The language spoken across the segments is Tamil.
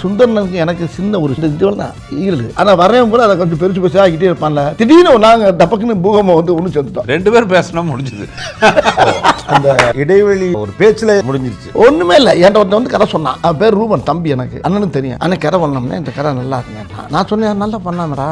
சுந்தரனுக்கு எனக்கு சின்ன ஒரு இதுவெல்லாம் தான் ஈடு. ஆனால் வரவன் கூட அதை கொஞ்சம் பெருசு பெருசாக ஆகிட்டே இருப்பான்ல. திடீர்னு நாங்கள் டப்பக்குன்னு பூகமாக வந்து ஒன்று சேர்ந்துட்டோம். 2 பேரும் பேசணும் முடிஞ்சது. அந்த இடைவெளி ஒரு பேச்சில் முடிஞ்சிருச்சு. ஒன்றுமே இல்லை. என்கிட்ட ஒருத்தன் வந்து கதை சொன்னான். அவன் பேர் ரூபன், தம்பி எனக்கு அண்ணனும் தெரியும். அண்ணன் கதை பண்ணோம்னா இந்த கதை நல்லா இருக்குங்க. நான் சொன்னேன் நல்லா பண்ணாமரா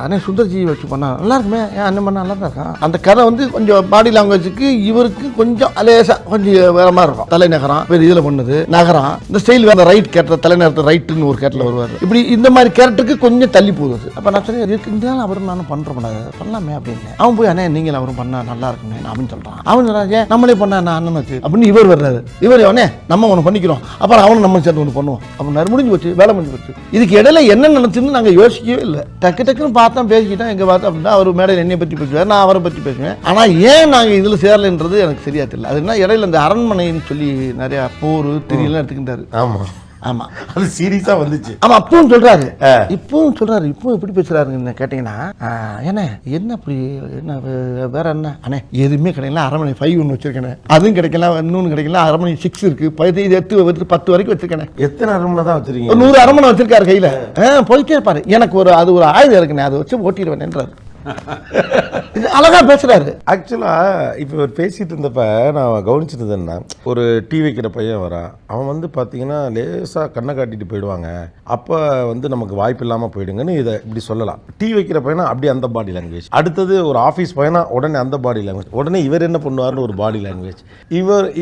அண்ணன் சுந்தர்ஜி வச்சு பண்ணா நல்லா இருக்குமே. ஏன் அண்ணன் பண்ணா நல்லா தான் இருக்கான். அந்த கதை வந்து கொஞ்சம் பாடி லாங்குவேஜுக்கு இவருக்கு கொஞ்சம் லேசா கொஞ்சம் வேற மாதிரி இருக்கும். தலைநகரம் வேறு இதில் பண்ணது நகரம் இந்த ஸ்டைல் வேறு ரைட் கேட்ட தலைநகரத்தை ரைட்டுன்னு ஒரு கேட்டில் வருவார். இப்படி இந்த மாதிரி கேரக்டருக்கு கொஞ்சம் தள்ளி போகுது. அப்போ நான் சொன்னேன் இருந்தாலும் அவரும் நானும் பண்ணுறோம் பண்ணலாமே அப்படின்னு. அவன் போய் அண்ணே நீங்கள் அவரும் பண்ணா நல்லா இருக்குமே அப்படின்னு சொல்கிறான். அவன் சொல்கிறான் ஏன் நம்மளே பண்ணா நான் அண்ணனுக்கு அப்படின்னு இவர் வர்றாரு. இவர் அவனே நம்ம ஒன்று பண்ணிக்கிறோம் அப்புறம் அவனும் நம்ம சேர்ந்து ஒன்று பண்ணுவோம் அப்படின்னு முடிஞ்சு போச்சு. வேலை முடிஞ்சு போச்சு. இதுக்கு இடையில என்ன நினைச்சுன்னு நாங்கள் யோசிக்கவே இல்லை. டக்கு டக்குன்னு பார்த்தா பேசிக்கிட்டோம். எங்கே பார்த்தோம் அப்படின்னா அவர் மேடையில் என்னை பற்றி பேசுவார், நான் அவரை பற்றி பேசுவேன். ஆனால் ஏன் நாங்கள் இதில் சேரலைன்றது எனக்கு சரியா தெரியல. அது என்ன இடையில இந்த அரண்மனைன்னு சொல்லி நிறையா போர் தெரியலாம் எடுத்துக்கிட்டாரு. ஆமாம் ஆமாம் அது சீரியஸாக வந்துச்சு. ஆமாம் அப்பவும் சொல்கிறாரு இப்பவும் எப்படி பேசுகிறாருன்னு கேட்டிங்கன்னா ஏன்னா என்ன அப்படி என்ன வேற என்ன அண்ணே எதுவுமே கிடைக்கல. அரண்மனை 5 ஒன்று வச்சிருக்கேன், அதுவும் கிடைக்கல. இன்னொன்று கிடைக்கல. அரண்மனை 6 இருக்கு, 10 வரைக்கும் வச்சிருக்கேன். எத்தனை அரண்மனை தான் வச்சிருக்கீங்க? 100 அரண்மனை வச்சிருக்காரு கையில். போயிட்டே இருப்பாரு. எனக்கு அது ஒரு ஆயுதம் இருக்குண்ணே, அதை வச்சு ஓட்டிடுவேன்ன்றாரு. அழகா பேசுறாரு. ஆக்சுவலா இப்போ இவர் பேசிட்டு இருந்தப்ப நான் கவனிச்சிட்டு இருந்தேன்னா ஒரு டீ வைக்கிற பையன் வரான். அவன் வந்து பார்த்தீங்கன்னா லேசாக கண்ணை காட்டிட்டு போயிடுவாங்க. அப்போ வந்து நமக்கு வாய்ப்பு இல்லாமல் போயிடுங்கன்னு இதை இப்படி சொல்லலாம். டீ வைக்கிற பையனா அப்படி அந்த பாடி லாங்குவேஜ். அடுத்தது ஒரு ஆஃபீஸ் பையனா உடனே அந்த பாடி லாங்குவேஜ். உடனே இவர் என்ன பண்ணுவார்னு ஒரு பாடி லாங்குவேஜ்.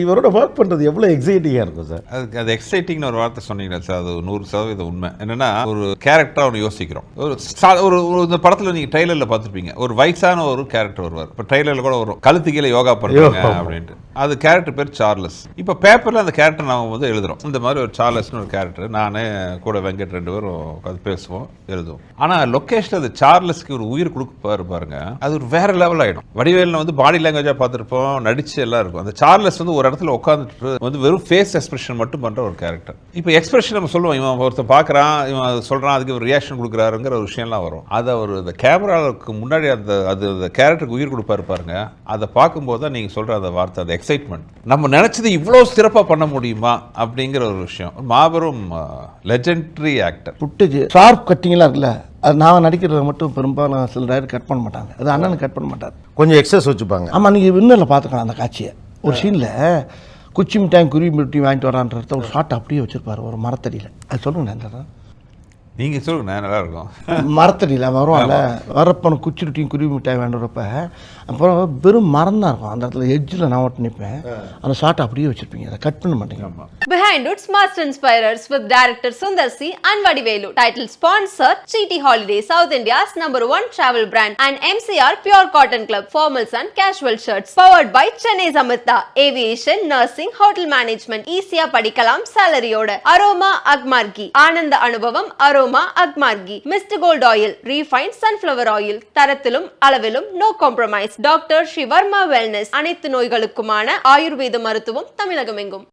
இவரோட ஒர்க் பண்ணுறது எவ்வளோ எக்ஸைட்டிங்காக இருக்கும் சார். அது எக்ஸைட்டிங்னு ஒரு வார்த்தை சொன்னீங்களா சார், அது 100% உண்மை. என்னன்னா ஒரு கேரக்டராக ஒன்று யோசிக்கிறோம். ஒரு இந்த படத்தில் நீங்கள் ட்ரெய்லரில் பார்த்துருப்பீங்க, ஒரு வயசான ஒரு கேரக்டர் வருவார். இப்போ ட்ரெய்லரில் கூட வரும், கழுத்து கீழே யோகா பண்ணுறாங்க அப்படின்ட்டு. அது கேரக்டர் பேர் சார்லஸ். இப்போ பேப்பரில் அந்த கேரக்டர் நாம வந்து எழுதுறோம். இந்த மாதிரி ஒரு சார்லஸ்னு ஒரு கேரக்டர், நானே கூட வெங்கட் 2 பேரும் உட்காந்து பேசுவோம், எழுதுவோம். ஆனால் லொக்கேஷனில் அது சார்லஸ்க்கு ஒரு உயிர் கொடுப்பாரு பாருங்க, அது ஒரு வேற லெவல் ஆகிடும். வடிவேலில் வந்து பாடி லாங்குவேஜாக பார்த்துருப்போம், நடிச்சு எல்லாம் இருக்கும். அந்த சார்லஸ் வந்து ஒரு இடத்துல உட்காந்துட்டு வந்து வெறும் ஃபேஸ் எக்ஸ்பிரஷன் மட்டும் பண்ணுற ஒரு கேரக்டர். இப்போ எக்ஸ்பிரஷன் நம்ம சொல்லுவோம், இவன் ஒருத்தர் பார்க்குறான், இவன் சொல்கிறான், அதுக்கு ஒரு ரியாக்ஷன் கொடுக்குறாருங்கிற ஒரு விஷயம்லாம் வரும். அதை ஒரு இந்த கேமராவுக்கு முன்னாடி அந்த கேரக்டருக்கு உயிர் கொடுப்பாரு பாருங்க. அதை பார்க்கும்போது தான் நீங்கள் சொல்கிற அந்த வார்த்தை, அந்த எக்ஸைட்மெண்ட், நம்ம நினச்சது இவ்வளோ சிறப்பாக பண்ண முடியுமா அப்படிங்கிற ஒரு விஷயம். மாபெரும் லெஜெண்டரி ஆக்டர். புட்டேஜ் ஷார்ப் கட்டிங்லாம் இருக்குல்ல, அது நான் நடிக்கிறத மட்டும் பெரும்பாலும் சில டைரக்டர் கட் பண்ண மாட்டாங்க. அது அண்ணனுக்கு கட் பண்ண மாட்டார், கொஞ்சம் எக்ஸஸ் வச்சுப்பாங்க. ஆமாம், நீங்கள் இன்னும் பார்த்துக்கலாம் அந்த காட்சியை. ஒரு சீனில் குச்சி மிட்டாய் குருவி மிட்டாய் வாங்கிட்டு வரான்றத ஒரு ஷார்ட் அப்படியே வச்சுருப்பார் ஒரு மரத்தடியில். அது சொல்லுங்க அந்த நீங்கள் சொல்லுங்க, நல்லா இருக்கும். மரத்தடியில் வருவான்ல, வரப்ப குச்சி ரொட்டியும் குருவி மிட்டாய் வேண்டுறப்ப அப்புறம் வெறும் மரம் தான் இருக்கும். அந்த இடத்துல எட்ஜில் நான் ஓட்டு நிற்பேன். அந்த ஷார்ட் அப்படியே வச்சிருப்பீங்க, அதை கட் பண்ண மாட்டீங்க. Behind Roots Master Inspirers with director Sundar C and Vadivelu. Title sponsor GT Holiday, South India's #1 travel brand, and MCR Pure Cotton Club formals and casual shirts. Powered by Chennai Samantha Aviation, Nursing, Hotel Management. Easy படிக்கலாம் salary ஓட. Aroma Agmargi, ஆனந்த அனுபவம் Aroma Agmargi. Mr. Gold Oil, refined sunflower oil. தரத்திலும் அளவிலும் no compromise. Doctor Sreevarma wellness, அனைத்து நோய்களுக்குமான ஆயுர்வேத மருத்துவம் தமிழகமெங்கும்.